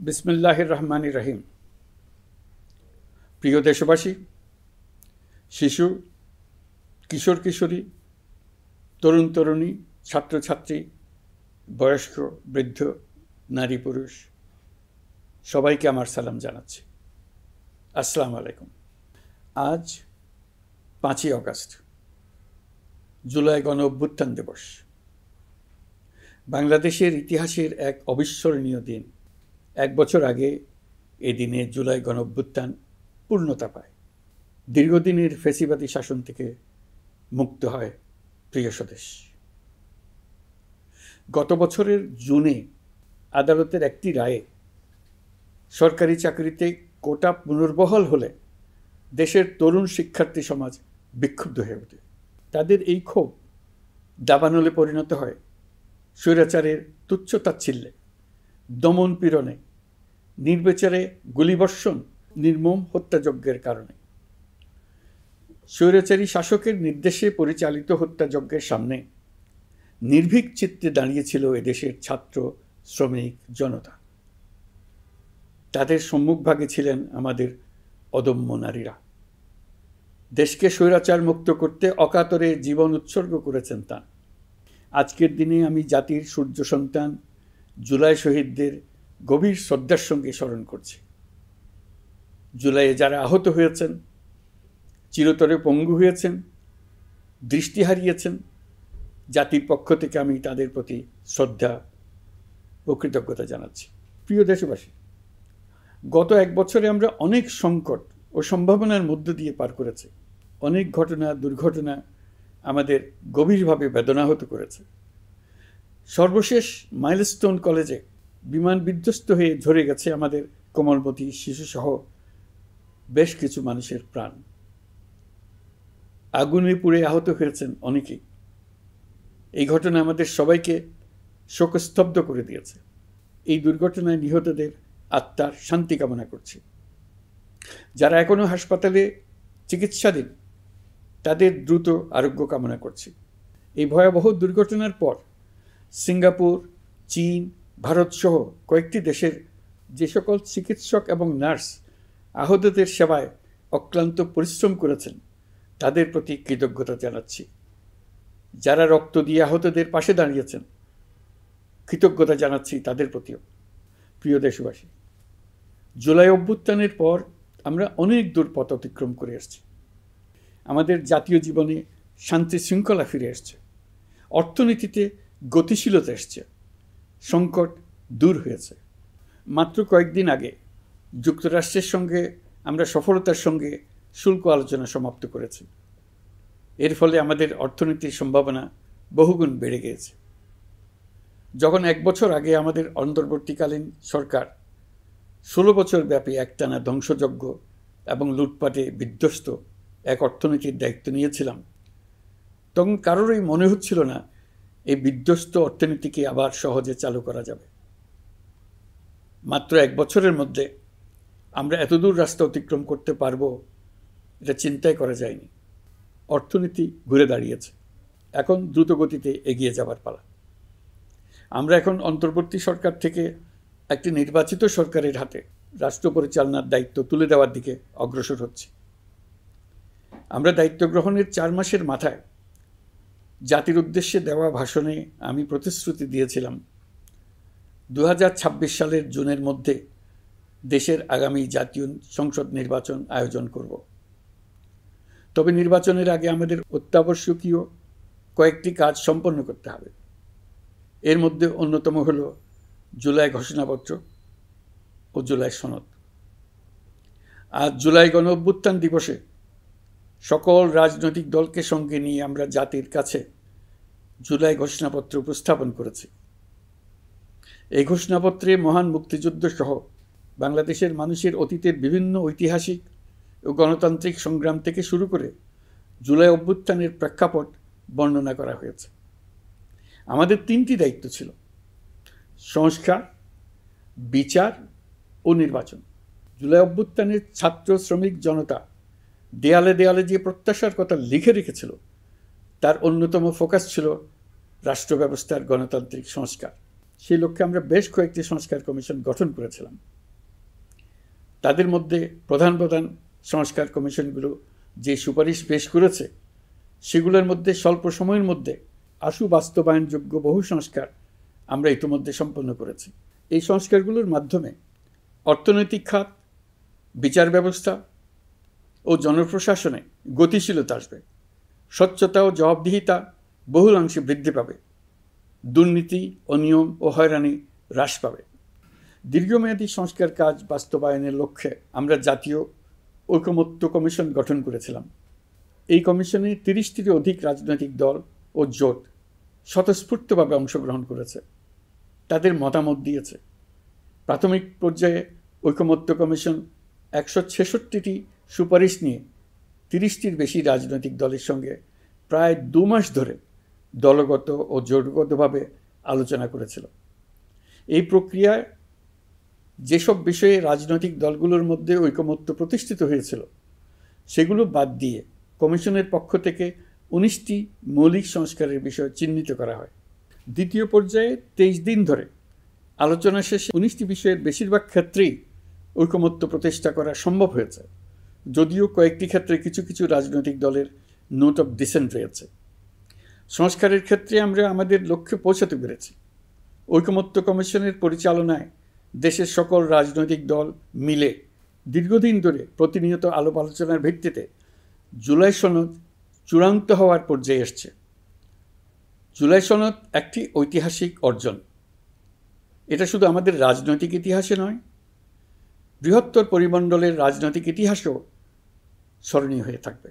বিসমিল্লাহির রহমানির রহিম। প্রিয় দেশবাসী, শিশু, কিশোর কিশোরী, তরুণ তরুণী, ছাত্রছাত্রী, বয়স্ক, বৃদ্ধ, নারী পুরুষ সবাইকে আমার সালাম জানাচ্ছি। আসসালামু আলাইকুম। আজ 5ই অগাস্ট, জুলাই গণ অভ্যুত্থান দিবস। বাংলাদেশের ইতিহাসের এক অবিস্মরণীয় দিন। 1 বছর আগে এ দিনে জুলাই গণ অভ্যুত্থান পূর্ণতা পায়। দীর্ঘদিনের ফ্যাসিবাদী শাসন থেকে মুক্ত হয় প্রিয় স্বদেশ। গত বছরের জুনে আদালতের একটি রায়ে সরকারি চাকরিতে কোটা পুনর্বহাল হলে দেশের তরুণ শিক্ষার্থী সমাজ বিক্ষুব্ধ হয়ে ওঠে। তাদের এই ক্ষোভ দাবানলে পরিণত হয় স্বৈরাচারের তুচ্ছতাচ্ছিল্যে, দমন পীড়নে, নির্বিচারে গুলিবর্ষণ, নির্মম হত্যাযজ্ঞের কারণে। স্বৈরাচারী শাসকের নির্দেশে পরিচালিত হত্যাযজ্ঞের সামনে নির্ভীক চিত্তে দাঁড়িয়েছিল এদেশের ছাত্র, শ্রমিক, জনতা। তাদের সম্মুখভাগে ছিলেন আমাদের অদম্য নারীরা। দেশকে স্বৈরাচার মুক্ত করতে অকাতরে জীবন উৎসর্গ করেছেন তাঁরা। আজকের দিনে আমি জাতির সূর্য সন্তান জুলাই শহীদদের গভীর শ্রদ্ধার সঙ্গে স্মরণ করছি। জুলাইয়ে যারা আহত হয়েছেন, চিরতরে পঙ্গু হয়েছেন, দৃষ্টি হারিয়েছেন, জাতির পক্ষ থেকে আমি তাদের প্রতি শ্রদ্ধা ও কৃতজ্ঞতা জানাচ্ছি। প্রিয় দেশবাসী, গত 1 বছরে আমরা অনেক সংকট ও সম্ভাবনার মধ্য দিয়ে পার করেছি। অনেক ঘটনা, দুর্ঘটনা আমাদের গভীরভাবে বেদনাহত করেছে। সর্বশেষ মাইলস্টোন কলেজে বিমান বিধ্বস্ত হয়ে ঝরে গেছে আমাদের কোমলমতি শিশুসহ বেশ কিছু মানুষের প্রাণ। আগুনে পুড়ে আহত হয়েছেন অনেকেই। এই ঘটনা আমাদের সবাইকে শোকস্তব্ধ করে দিয়েছে। এই দুর্ঘটনায় নিহতদের আত্মার শান্তি কামনা করছি। যারা এখনো হাসপাতালে চিকিৎসাধীন, তাদের দ্রুত আরোগ্য কামনা করছি। এই ভয়াবহ দুর্ঘটনার পর সিঙ্গাপুর, চীন, ভারত সহ কয়েকটি দেশের যে সকল চিকিৎসক এবং নার্স আহতদের সেবায় অক্লান্ত পরিশ্রম করেছেন, তাদের প্রতি কৃতজ্ঞতা জানাচ্ছি। যারা রক্ত দিয়ে আহতদের পাশে দাঁড়িয়েছেন, কৃতজ্ঞতা জানাচ্ছি তাদের প্রতিও। প্রিয় দেশবাসী, জুলাই অভ্যুত্থানের পর আমরা অনেক দূর পথ অতিক্রম করে এসেছি। আমাদের জাতীয় জীবনে শান্তি শৃঙ্খলা ফিরে এসছে, অর্থনীতিতে গতিশীলতা এসছে, সংকট দূর হয়েছে। মাত্র কয়েকদিন আগে যুক্তরাষ্ট্রের সঙ্গে আমরা সফলতার সঙ্গে শুল্ক আলোচনা সমাপ্ত করেছি। এর ফলে আমাদের অর্থনীতির সম্ভাবনা বহুগুণ বেড়ে গিয়েছে। যখন 1 বছর আগে আমাদের অন্তর্বর্তীকালীন সরকার 16 বছর ব্যাপী একটানা ধ্বংসযজ্ঞ এবং লুটপাটে বিধ্বস্ত এক অর্থনীতির দায়িত্ব নিয়েছিলাম, তখন কারোরই মনে হচ্ছিল না এই বিধ্বস্ত অর্থনীতিকে আবার সহজে চালু করা যাবে। মাত্র 1 বছরের মধ্যে আমরা এতদূর রাস্তা অতিক্রম করতে পারবো, এটা চিন্তাই করা যায়নি। অর্থনীতি ঘুরে দাঁড়িয়েছে, এখন দ্রুত গতিতে এগিয়ে যাবার পালা। আমরা এখন অন্তর্বর্তী সরকার থেকে একটি নির্বাচিত সরকারের হাতে রাষ্ট্র পরিচালনার দায়িত্ব তুলে দেওয়ার দিকে অগ্রসর হচ্ছি। আমরা দায়িত্ব গ্রহণের 4 মাসের মাথায় জাতির উদ্দেশ্যে দেওয়া ভাষণে আমি প্রতিশ্রুতি দিয়েছিলাম 2026 সালের জুনের মধ্যে দেশের আগামী জাতীয় সংসদ নির্বাচন আয়োজন করব। তবে নির্বাচনের আগে আমাদের অত্যাবশ্যকীয় কয়েকটি কাজ সম্পন্ন করতে হবে। এর মধ্যে অন্যতম হল জুলাই ঘোষণাপত্র ও জুলাই সনদ। আজ জুলাই গণ অভ্যুত্থান দিবসে সকল রাজনৈতিক দলকে সঙ্গে নিয়ে আমরা জাতির কাছে জুলাই ঘোষণাপত্র উপস্থাপন করেছি। এই ঘোষণাপত্রে মহান মুক্তিযুদ্ধ সহ বাংলাদেশের মানুষের অতীতের বিভিন্ন ঐতিহাসিক ও গণতান্ত্রিক সংগ্রাম থেকে শুরু করে জুলাই অভ্যুত্থানের প্রেক্ষাপট বর্ণনা করা হয়েছে। আমাদের 3টি দায়িত্ব ছিল: সংস্কার, বিচার ও নির্বাচন। জুলাই অভ্যুত্থানের ছাত্র, শ্রমিক, জনতা দেয়ালে দেয়ালে যে প্রত্যাশার কথা লিখে রেখেছিল, তার অন্যতম ফোকাস ছিল রাষ্ট্র ব্যবস্থার গণতান্ত্রিক সংস্কার। সেই লক্ষ্যে আমরা বেশ কয়েকটি সংস্কার কমিশন গঠন করেছিলাম। তাদের মধ্যে প্রধান প্রধান সংস্কার কমিশনগুলো যে সুপারিশ পেশ করেছে সেগুলোর মধ্যে স্বল্প সময়ের মধ্যে আশু বাস্তবায়নযোগ্য বহু সংস্কার আমরা ইতিমধ্যে সম্পন্ন করেছি। এই সংস্কারগুলোর মাধ্যমে অর্থনৈতিক খাত, বিচার ব্যবস্থা ও জনপ্রশাসনে গতিশীলতা আসবে, স্বচ্ছতা ও জবাবদিহিতা বহুলাংশে বৃদ্ধি পাবে, দুর্নীতি, অনিয়ম ও হয়রানি হ্রাস পাবে। দীর্ঘমেয়াদী সংস্কার কাজ বাস্তবায়নের লক্ষ্যে আমরা জাতীয় ঐকমত্য কমিশন গঠন করেছিলাম। এই কমিশনে 30টিরও অধিক রাজনৈতিক দল ও জোট স্বতঃস্ফূর্তভাবে অংশগ্রহণ করেছে, তাদের মতামত দিয়েছে। প্রাথমিক পর্যায়ে ঐকমত্য কমিশন 166টি সুপারিশ নিয়ে 30টির বেশি রাজনৈতিক দলের সঙ্গে প্রায় 2 মাস ধরে দলগত ও জোটগতভাবে আলোচনা করেছিল। এই প্রক্রিয়ায় যেসব বিষয়ে রাজনৈতিক দলগুলোর মধ্যে ঐকমত্য প্রতিষ্ঠিত হয়েছিল সেগুলো বাদ দিয়ে কমিশনের পক্ষ থেকে 19টি মৌলিক সংস্কারের বিষয় চিহ্নিত করা হয়। দ্বিতীয় পর্যায়ে 23 দিন ধরে আলোচনা শেষে 19টি বিষয়ের বেশিরভাগ ক্ষেত্রেই ঐকমত্য প্রতিষ্ঠা করা সম্ভব হয়েছে, যদিও কয়েকটি ক্ষেত্রে কিছু কিছু রাজনৈতিক দলের নোট অফ ডিসেন্ট রয়েছে। সংস্কারের ক্ষেত্রে আমরা আমাদের লক্ষ্যে পৌঁছাতে পেরেছি। ঐকমত্য কমিশনের পরিচালনায় দেশের সকল রাজনৈতিক দল মিলে দীর্ঘদিন ধরে প্রতিনিয়ত আলাপ আলোচনার ভিত্তিতে জুলাই সনদ চূড়ান্ত হওয়ার পর্যায়ে এসছে। জুলাই সনদ একটি ঐতিহাসিক অর্জন। এটা শুধু আমাদের রাজনৈতিক ইতিহাসে নয়, বৃহত্তর পরিমণ্ডলের রাজনৈতিক ইতিহাসেও স্মরণীয় হয়ে থাকবে।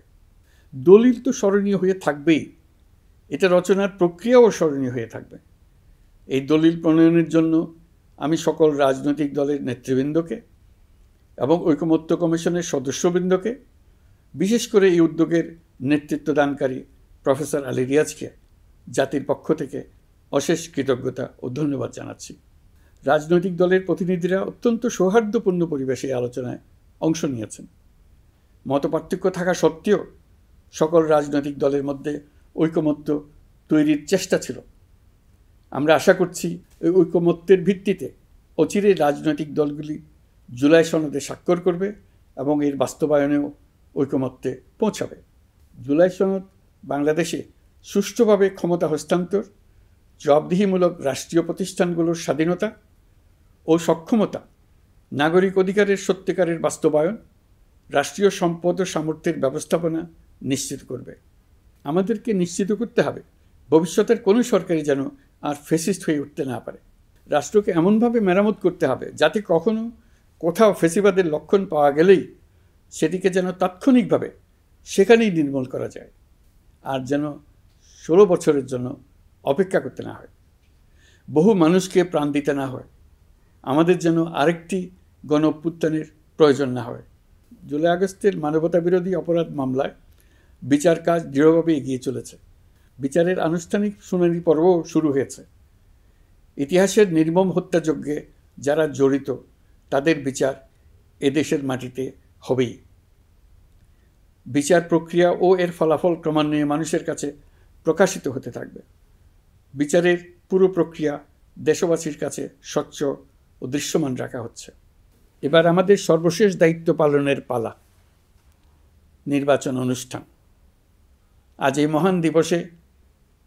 দলিল তো স্মরণীয় হয়ে থাকবেই, এটা রচনার প্রক্রিয়াও স্মরণীয় হয়ে থাকবে। এই দলিল প্রণয়নের জন্য আমি সকল রাজনৈতিক দলের নেতৃবৃন্দকে এবং ঐকমত্য কমিশনের সদস্যবৃন্দকে, বিশেষ করে এই উদ্যোগের নেতৃত্বদানকারী প্রফেসর আলী রিয়াজকে জাতির পক্ষ থেকে অশেষ কৃতজ্ঞতা ও ধন্যবাদ জানাচ্ছি। রাজনৈতিক দলের প্রতিনিধিরা অত্যন্ত সৌহার্দ্যপূর্ণ পরিবেশে আলোচনায় অংশ নিয়েছেন। মতপার্থক্য থাকা সত্ত্বেও সকল রাজনৈতিক দলের মধ্যে ঐকমত্য তৈরির চেষ্টা ছিল। আমরা আশা করছি এই ঐকমত্যের ভিত্তিতে অচিরে রাজনৈতিক দলগুলি জুলাই সনদে স্বাক্ষর করবে এবং এর বাস্তবায়নেও ঐকমত্যে পৌঁছাবে। জুলাই সনদ বাংলাদেশে সুষ্ঠুভাবে ক্ষমতা হস্তান্তর, জবাবদিহিমূলক রাষ্ট্রীয় প্রতিষ্ঠানগুলোর স্বাধীনতা ও সক্ষমতা, নাগরিক অধিকারের সত্যিকারের বাস্তবায়ন, রাষ্ট্রীয় সম্পদ ও সামর্থ্যের ব্যবস্থাপনা নিশ্চিত করবে। আমাদেরকে নিশ্চিত করতে হবে ভবিষ্যতের কোনো সরকারই যেন আর ফ্যাসিস্ট হয়ে উঠতে না পারে। রাষ্ট্রকে এমনভাবে মেরামত করতে হবে যাতে কখনো কোথাও ফ্যাসিবাদের লক্ষণ পাওয়া গেলেই সেটিকে যেন তাৎক্ষণিকভাবে সেখানেই নির্মূল করা যায়, আর যেন 16 বছরের জন্য অপেক্ষা করতে না হয়, বহু মানুষকে প্রাণ দিতে না হয়, আমাদের যেন আরেকটি গণ অভ্যুত্থানের প্রয়োজন না হয়। জুলাই আগস্টের মানবতা বিরোধী অপরাধ মামলায় বিচার কাজ দৃঢ়ভাবে এগিয়ে চলেছে। বিচারের আনুষ্ঠানিক শুনানি পর্বও শুরু হয়েছে। ইতিহাসের নির্মম হত্যাযজ্ঞে যারা জড়িত তাদের বিচার এদেশের মাটিতে হবেই। বিচার প্রক্রিয়া ও এর ফলাফল ক্রমান্বয়ে মানুষের কাছে প্রকাশিত হতে থাকবে। বিচারের পুরো প্রক্রিয়া দেশবাসীর কাছে স্বচ্ছ ও দৃশ্যমান রাখা হচ্ছে। এবার আমাদের সর্বশেষ দায়িত্ব পালনের পালা, নির্বাচন অনুষ্ঠান। আজ এই মহান দিবসে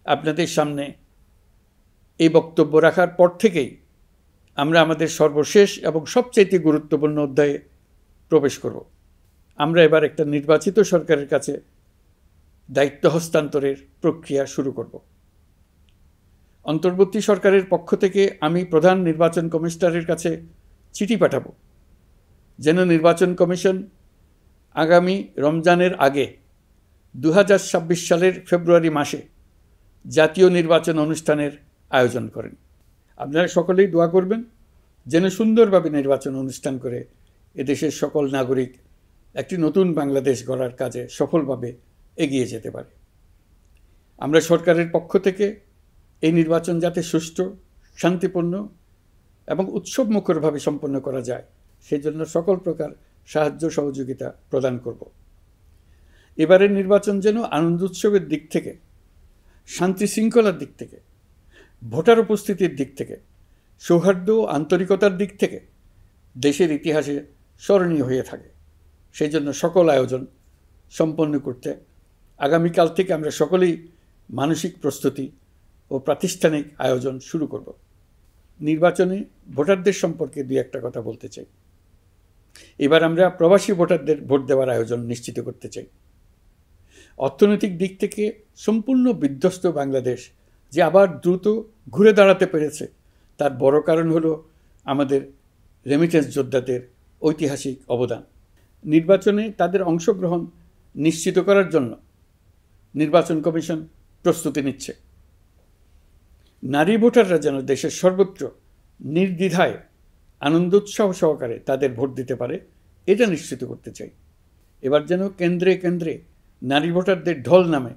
আপনাদের সামনে এই বক্তব্য রাখার পর থেকেই আমরা আমাদের সর্বশেষ এবং সবচেয়ে গুরুত্বপূর্ণ অধ্যায়ে প্রবেশ করব। আমরা এবার একটা নির্বাচিত সরকারের কাছে দায়িত্ব হস্তান্তরের প্রক্রিয়া শুরু করব। অন্তর্বর্তী সরকারের পক্ষ থেকে আমি প্রধান নির্বাচন কমিশনারের কাছে চিঠি পাঠাব যেন নির্বাচন কমিশন আগামী রমজানের আগে 2026 সালের ফেব্রুয়ারি মাসে জাতীয় নির্বাচন অনুষ্ঠানের আয়োজন করেন। আপনারা সকলেই দোয়া করবেন যেন সুন্দরভাবে নির্বাচন অনুষ্ঠান করে এদেশের সকল নাগরিক একটি নতুন বাংলাদেশ গড়ার কাজে সফলভাবে এগিয়ে যেতে পারে। আমরা সরকারের পক্ষ থেকে এই নির্বাচন যাতে সুষ্ঠু, শান্তিপূর্ণ এবং উৎসবমুখরভাবে সম্পন্ন করা যায় সেজন্য সকল প্রকার সাহায্য সহযোগিতা প্রদান করব। এবারের নির্বাচন যেন আনন্দ উৎসবের দিক থেকে, শান্তি শৃঙ্খলার দিক থেকে, ভোটার উপস্থিতির দিক থেকে সৌহার্দ্য ও আন্তরিকতার দিক থেকে দেশের ইতিহাসে স্মরণীয় হয়ে থাকে। সেই জন্য সকল আয়োজন সম্পন্ন করতে আগামীকাল থেকে আমরা সকলেই মানসিক প্রস্তুতি ও প্রাতিষ্ঠানিক আয়োজন শুরু করব। নির্বাচনে ভোটারদের সম্পর্কে দুই একটা কথা বলতে চাই। এবার আমরা প্রবাসী ভোটারদের ভোট দেওয়ার আয়োজন নিশ্চিত করতে চাই। অর্থনৈতিক দিক থেকে সম্পূর্ণ বিধ্বস্ত বাংলাদেশ যে আবার দ্রুত ঘুরে দাঁড়াতে পেরেছে, তার বড় কারণ হলো আমাদের রেমিটেন্স যোদ্ধাদের ঐতিহাসিক অবদান। নির্বাচনে তাদের অংশগ্রহণ নিশ্চিত করার জন্য নির্বাচন কমিশন প্রস্তুতি নিচ্ছে। নারী ভোটাররা যেন দেশের সর্বত্র নির্দ্বিধায় আনন্দোৎসাহ সহকারে তাদের ভোট দিতে পারে, এটা নিশ্চিত করতে চাই। এবার যেন কেন্দ্রে কেন্দ্রে নারী ভোটারদের ঢল নামে,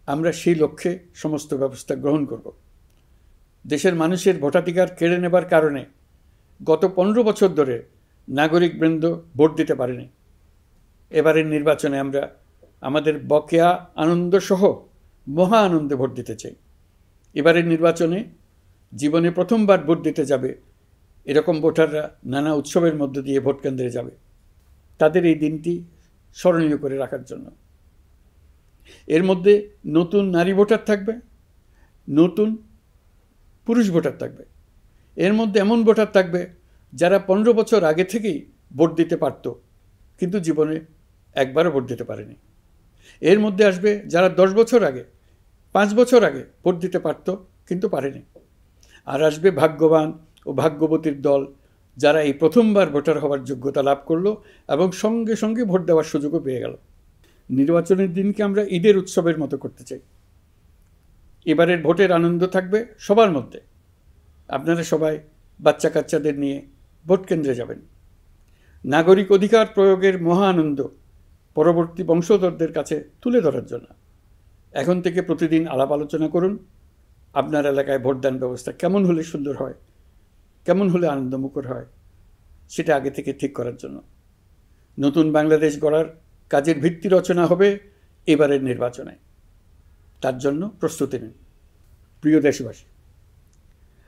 আমরা সেই লক্ষ্যে সমস্ত ব্যবস্থা গ্রহণ করব। দেশের মানুষের ভোটাধিকার কেড়ে নেবার কারণে গত 15 বছর ধরে নাগরিকবৃন্দ ভোট দিতে পারেনি। এবারের নির্বাচনে আমরা আমাদের বকেয়া আনন্দসহ মহা আনন্দে ভোট দিতে চাই। এবারের নির্বাচনে জীবনে প্রথমবার ভোট দিতে যাবে এরকম ভোটাররা নানা উৎসবের মধ্য দিয়ে ভোট কেন্দ্রে যাবে, তাদের এই দিনটি স্মরণীয় করে রাখার জন্য। এর মধ্যে নতুন নারী ভোটার থাকবে, নতুন পুরুষ ভোটার থাকবে। এর মধ্যে এমন ভোটার থাকবে যারা 15 বছর আগে থেকেই ভোট দিতে পারত, কিন্তু জীবনে একবারও ভোট দিতে পারেনি। এর মধ্যে আসবে যারা 10 বছর আগে, 5 বছর আগে ভোট দিতে পারত কিন্তু পারেনি। আর আসবে ভাগ্যবান ও ভাগ্যবতীর দল, যারা এই প্রথমবার ভোটার হওয়ার যোগ্যতা লাভ করলো এবং সঙ্গে সঙ্গে ভোট দেওয়ার সুযোগও পেয়ে গেল। নির্বাচনের দিনকে আমরা ঈদের উৎসবের মতো করতে চাই। এবারের ভোটের আনন্দ থাকবে সবার মধ্যে। আপনারা সবাই বাচ্চা কাচ্চাদের নিয়ে ভোট কেন্দ্রে যাবেন। নাগরিক অধিকার প্রয়োগের মহা আনন্দ পরবর্তী বংশধরদের কাছে তুলে ধরার জন্য এখন থেকে প্রতিদিন আলাপ আলোচনা করুন। আপনার এলাকায় ভোটদান ব্যবস্থা কেমন হলে সুন্দর হয়, কেমন হলে আনন্দমুখর হয়, সেটা আগে থেকে ঠিক করার জন্য। নতুন বাংলাদেশ গড়ার কাজের ভিত্তি রচনা হবে এবারের নির্বাচনে। তার জন্য প্রস্তুতি নিন। প্রিয় দেশবাসী,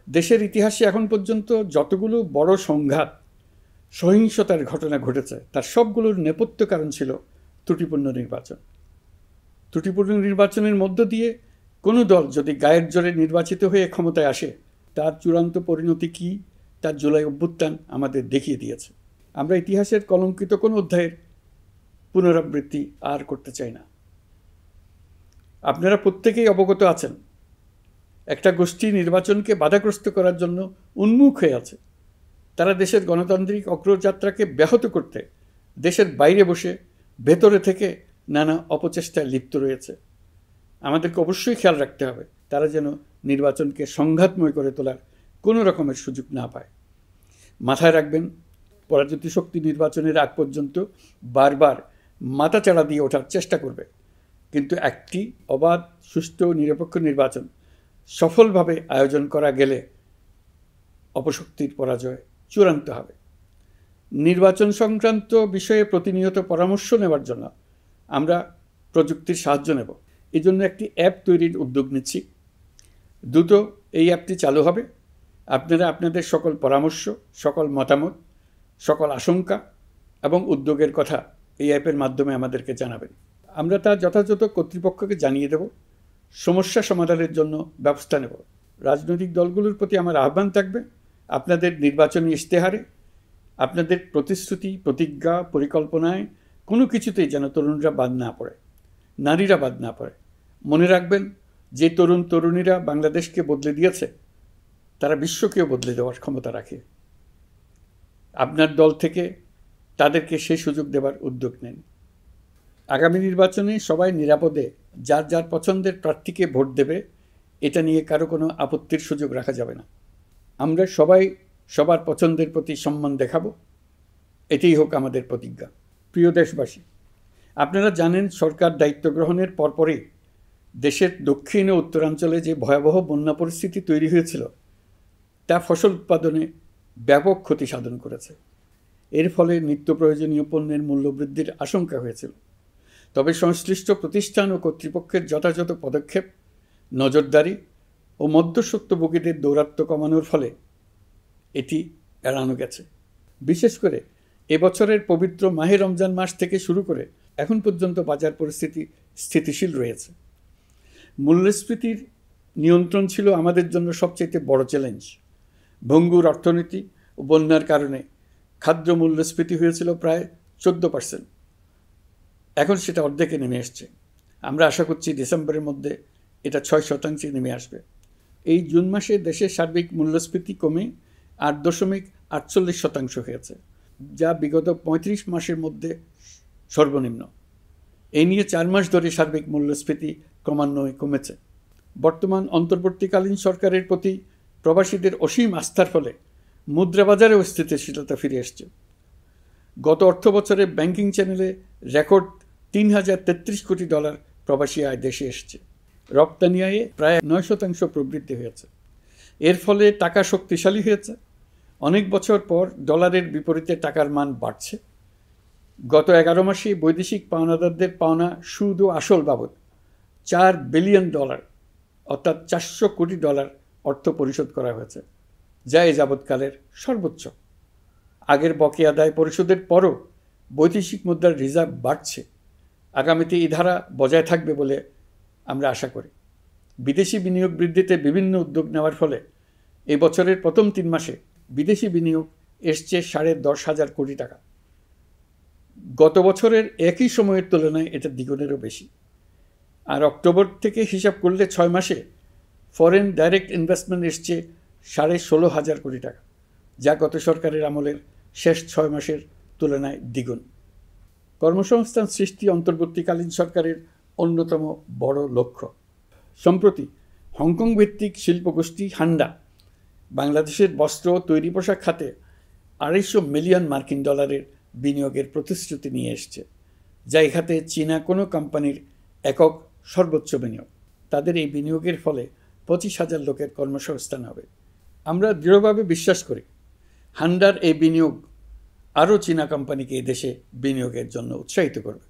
দেশের ইতিহাসে এখন পর্যন্ত যতগুলো বড় সংঘাত, সহিংসতার ঘটনা ঘটেছে, তার সবগুলোর নেপথ্য কারণ ছিল ত্রুটিপূর্ণ নির্বাচন। ত্রুটিপূর্ণ নির্বাচনের মধ্য দিয়ে কোনো দল যদি গায়ের জোরে নির্বাচিত হয়ে ক্ষমতায় আসে, তার চূড়ান্ত পরিণতি কী তার জুলাই অভ্যুত্থান আমাদের দেখিয়ে দিয়েছে। আমরা ইতিহাসের কলঙ্কিত কোনো অধ্যায়ের পুনরাবৃত্তি আর করতে চাই না। আপনারা প্রত্যেকেই অবগত আছেন, একটা গোষ্ঠী নির্বাচনকে বাধাগ্রস্ত করার জন্য উন্মুখ হয়ে আছে। তারা দেশের গণতান্ত্রিক অগ্রযাত্রাকে ব্যাহত করতে দেশের বাইরে বসে ভেতরে থেকে নানা অপচেষ্টায় লিপ্ত রয়েছে। আমাদেরকে অবশ্যই খেয়াল রাখতে হবে তারা যেন নির্বাচনকে সংঘাতময় করে তোলার কোনো রকমের সুযোগ না পায়। মাথায় রাখবেন, পরাজিত শক্তি নির্বাচনের আগ পর্যন্ত বারবার মাথাচাড়া দিয়ে ওঠার চেষ্টা করবে, কিন্তু একটি অবাধ, সুষ্ঠু, নিরপেক্ষ নির্বাচন সফলভাবে আয়োজন করা গেলে অপশক্তির পরাজয় চূড়ান্ত হবে। নির্বাচন সংক্রান্ত বিষয়ে প্রতিনিয়ত পরামর্শ নেওয়ার জন্য আমরা প্রযুক্তির সাহায্য নেব। এই জন্য একটি অ্যাপ তৈরির উদ্যোগ নিচ্ছি। দ্রুত এই অ্যাপটি চালু হবে। আপনারা আপনাদের সকল পরামর্শ, সকল মতামত, সকল আশঙ্কা এবং উদ্যোগের কথা এই অ্যাপের মাধ্যমে আমাদেরকে জানাবেন। আমরা তা যথাযথ কর্তৃপক্ষকে জানিয়ে দেব, সমস্যা সমাধানের জন্য ব্যবস্থা নেব। রাজনৈতিক দলগুলোর প্রতি আমার আহ্বান থাকবে, আপনাদের নির্বাচনী ইশতেহারে, আপনাদের প্রতিশ্রুতি, প্রতিজ্ঞা, পরিকল্পনায় কোনো কিছুতেই যেন তরুণরা বাদ না পড়ে, নারীরা বাদ না পড়ে। মনে রাখবেন, যে তরুণ তরুণীরা বাংলাদেশকে বদলে দিয়েছে, তারা বিশ্বকেও বদলে দেওয়ার ক্ষমতা রাখে। আপনার দল থেকে তাদেরকে সেই সুযোগ দেওয়ার উদ্যোগ নেন। আগামী নির্বাচনে সবাই নিরাপদে যার যার পছন্দের প্রার্থীকে ভোট দেবে, এটা নিয়ে কারো কোনো আপত্তির সুযোগ রাখা যাবে না। আমরা সবাই সবার পছন্দের প্রতি সম্মান দেখাবো, এটাই হোক আমাদের প্রতিজ্ঞা। প্রিয় দেশবাসী, আপনারা জানেন, সরকার দায়িত্ব গ্রহণের পরপরই দেশের দক্ষিণ ও উত্তরাঞ্চলে যে ভয়াবহ বন্যা পরিস্থিতি তৈরি হয়েছিল, তা ফসল উৎপাদনে ব্যাপক ক্ষতি সাধন করেছে। এর ফলে নিত্য প্রয়োজনীয় পণ্যের মূল্যবৃদ্ধির আশঙ্কা হয়েছিল। তবে সংশ্লিষ্ট প্রতিষ্ঠান ও কর্তৃপক্ষের যথাযথ পদক্ষেপ, নজরদারি ও ও মধ্যস্বত্বভোগীদের দৌরাত্ম্য কমানোর ফলে এটি এড়ানো গেছে। বিশেষ করে এবছরের পবিত্র মাহে রমজান মাস থেকে শুরু করে এখন পর্যন্ত বাজার পরিস্থিতি স্থিতিশীল রয়েছে। মূল্যস্ফীতির নিয়ন্ত্রণ ছিল আমাদের জন্য সবচেয়ে বড় চ্যালেঞ্জ। ভঙ্গুর অর্থনীতি ও বন্যার কারণে খাদ্য মূল্যস্ফীতি হয়েছিল প্রায় 14%। এখন সেটা অর্ধেকে নেমে আসছে। আমরা আশা করছি ডিসেম্বরের মধ্যে এটা 6% নেমে আসবে। এই জুন মাসে দেশের সার্বিক মূল্যস্ফীতি কমে 8.48% হয়েছে, যা বিগত 35 মাসের মধ্যে সর্বনিম্ন। এই নিয়ে 4 মাস ধরে সার্বিক মূল্যস্ফীতি ক্রমান্বয়ে কমেছে। বর্তমান অন্তর্বর্তীকালীন সরকারের প্রতি প্রবাসীদের অসীম আস্থার ফলে মুদ্রাবাজারেও স্থিতিশীলতা ফিরে এসছে। গত অর্থবছরে ব্যাংকিং চ্যানেলে রেকর্ড $3033 কোটি প্রবাসী আয় দেশে এসছে। রপ্তানি আয়ে প্রায় 9% প্রবৃদ্ধি হয়েছে। এর ফলে টাকা শক্তিশালী হয়েছে। অনেক বছর পর ডলারের বিপরীতে টাকার মান বাড়ছে। গত 11 মাসে বৈদেশিক পাওনাদারদের পাওনা সুদ ও আসল বাবদ $4 বিলিয়ন অর্থাৎ $400 কোটি অর্থ পরিশোধ করা হয়েছে, যা এ যাবৎকালের সর্বোচ্চ। আগের বকেয়া আদায় পরিশোধের পরও বৈদেশিক মুদ্রার রিজার্ভ বাড়ছে। আগামীতে এই ধারা বজায় থাকবে বলে আমরা আশা করি। বিদেশি বিনিয়োগ বৃদ্ধিতে বিভিন্ন উদ্যোগ নেওয়ার ফলে এই বছরের প্রথম 3 মাসে বিদেশি বিনিয়োগ এসছে $10,500 কোটি। গত বছরের একই সময়ের তুলনায় এটা দ্বিগুণেরও বেশি। আর অক্টোবর থেকে হিসাব করলে 6 মাসে ফরেন ডাইরেক্ট ইনভেস্টমেন্ট এসছে $16,500 কোটি, যা গত সরকারের আমলের শেষ 6 মাসের তুলনায় দ্বিগুণ। কর্মসংস্থান সৃষ্টি অন্তর্বর্তীকালীন সরকারের অন্যতম বড় লক্ষ্য। সম্প্রতি হংকং ভিত্তিক শিল্পগোষ্ঠী হান্ডা বাংলাদেশের বস্ত্র ও তৈরি পোশাক খাতে $250 মিলিয়ন বিনিয়োগের প্রতিশ্রুতি নিয়ে এসছে, যা এই খাতে চীনা কোনো কোম্পানির একক সর্বোচ্চ বিনিয়োগ। তাদের এই বিনিয়োগের ফলে 25,000 লোকের কর্মসংস্থান হবে। আমরা দৃঢ়ভাবে বিশ্বাস করি হান্ডার এই বিনিয়োগ আরও চীনা কোম্পানিকে এই দেশে বিনিয়োগের জন্য উৎসাহিত করবে।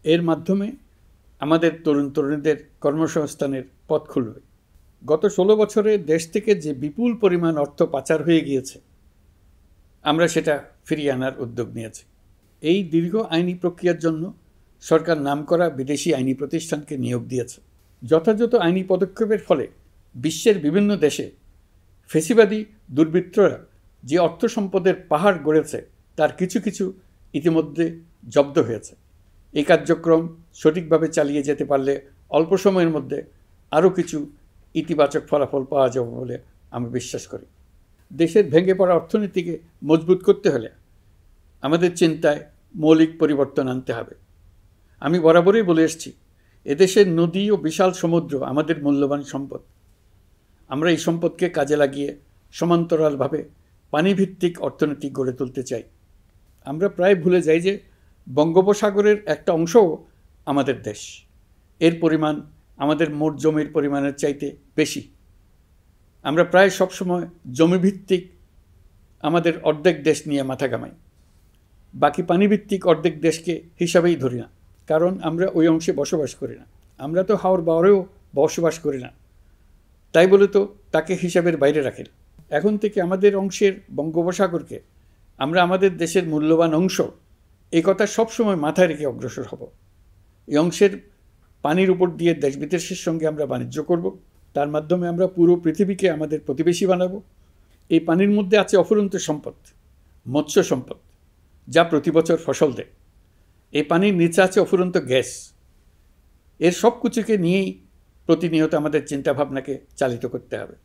এর মাধ্যমে আমাদের তরুণ তরুণীদের কর্মসংস্থানের পথ খুলবে। গত 16 বছরে দেশ থেকে যে বিপুল পরিমাণ অর্থ পাচার হয়ে গিয়েছে, আমরা সেটা ফিরিয়ে আনার উদ্যোগ নিয়েছি। এই দীর্ঘ আইনি প্রক্রিয়ার জন্য সরকার নামকরা বিদেশি আইনি প্রতিষ্ঠানকে নিয়োগ দিয়েছে। যথাযথ আইনি পদক্ষেপের ফলে বিশ্বের বিভিন্ন দেশে ফেসিবাদী দুর্বৃত্তরা যে অর্থ সম্পদের পাহাড় গড়েছে তার কিছু কিছু ইতিমধ্যে জব্দ হয়েছে। এই কার্যক্রম সঠিকভাবে চালিয়ে যেতে পারলে অল্প সময়ের মধ্যে আরও কিছু ইতিবাচক ফলাফল পাওয়া যাবে বলে আমি বিশ্বাস করি। দেশের ভেঙে পড়া অর্থনীতিকে মজবুত করতে হলে আমাদের চিন্তায় মৌলিক পরিবর্তন আনতে হবে। আমি বরাবরই বলে এসেছি, এদেশের নদী ও বিশাল সমুদ্র আমাদের মূল্যবান সম্পদ। আমরা এই সম্পদকে কাজে লাগিয়ে সমান্তরালভাবে পানিভিত্তিক অর্থনীতি গড়ে তুলতে চাই। আমরা প্রায় ভুলে যাই যে বঙ্গোপসাগরের একটা অংশও আমাদের দেশ। এর পরিমাণ আমাদের মোট জমির পরিমাণের চাইতে বেশি। আমরা প্রায় সবসময় জমিভিত্তিক আমাদের অর্ধেক দেশ নিয়ে মাথা ঘামাই, বাকি পানিভিত্তিক অর্ধেক দেশকে হিসাবেই ধরি না, কারণ আমরা ওই অংশে বসবাস করি না। আমরা তো হাওর বাওরেও বসবাস করি না, তাই বলে তো তাকে হিসাবের বাইরে রাখেন। এখন থেকে আমাদের অংশের বঙ্গোপসাগরকে আমরা আমাদের দেশের মূল্যবান অংশ, এই কথা সবসময় মাথায় রেখে অগ্রসর হব। এই অংশের পানির উপর দিয়ে দেশ বিদেশের সঙ্গে আমরা বাণিজ্য করব। তার মাধ্যমে আমরা পুরো পৃথিবীকে আমাদের প্রতিবেশী বানাবো। এই পানির মধ্যে আছে অফুরন্ত সম্পদ, মৎস্য সম্পদ, যা প্রতি বছর ফসল দেয়। এই পানির নিচে আছে অফুরন্ত গ্যাস। এর সব কিছুকে নিয়েই প্রতিনিয়ত আমাদের চিন্তাভাবনাকে চালিত করতে হবে।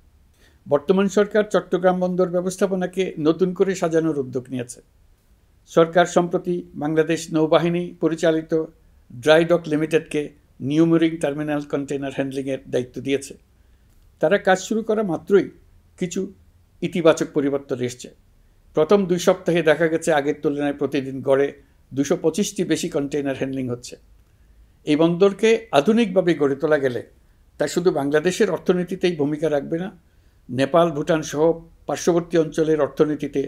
বর্তমান সরকার চট্টগ্রাম বন্দর ব্যবস্থাপনাকে নতুন করে সাজানোর উদ্যোগ নিয়েছে। সরকার সম্প্রতি বাংলাদেশ নৌবাহিনী পরিচালিত ড্রাই ডক লিমিটেডকে নিউ মেরিন টার্মিনাল কন্টেইনার হ্যান্ডলিংয়ের দায়িত্ব দিয়েছে। তারা কাজ শুরু করা মাত্রই কিছু ইতিবাচক পরিবর্তন এসছে। প্রথম 2 সপ্তাহে দেখা গেছে আগের তুলনায় প্রতিদিন গড়ে 225টি বেশি কন্টেইনার হ্যান্ডলিং হচ্ছে। এই বন্দরকে আধুনিকভাবে গড়ে তোলা গেলে তা শুধু বাংলাদেশের অর্থনীতিতেই ভূমিকা রাখবে না, নেপাল, ভুটান সহ পার্শ্ববর্তী অঞ্চলের অর্থনীতিতে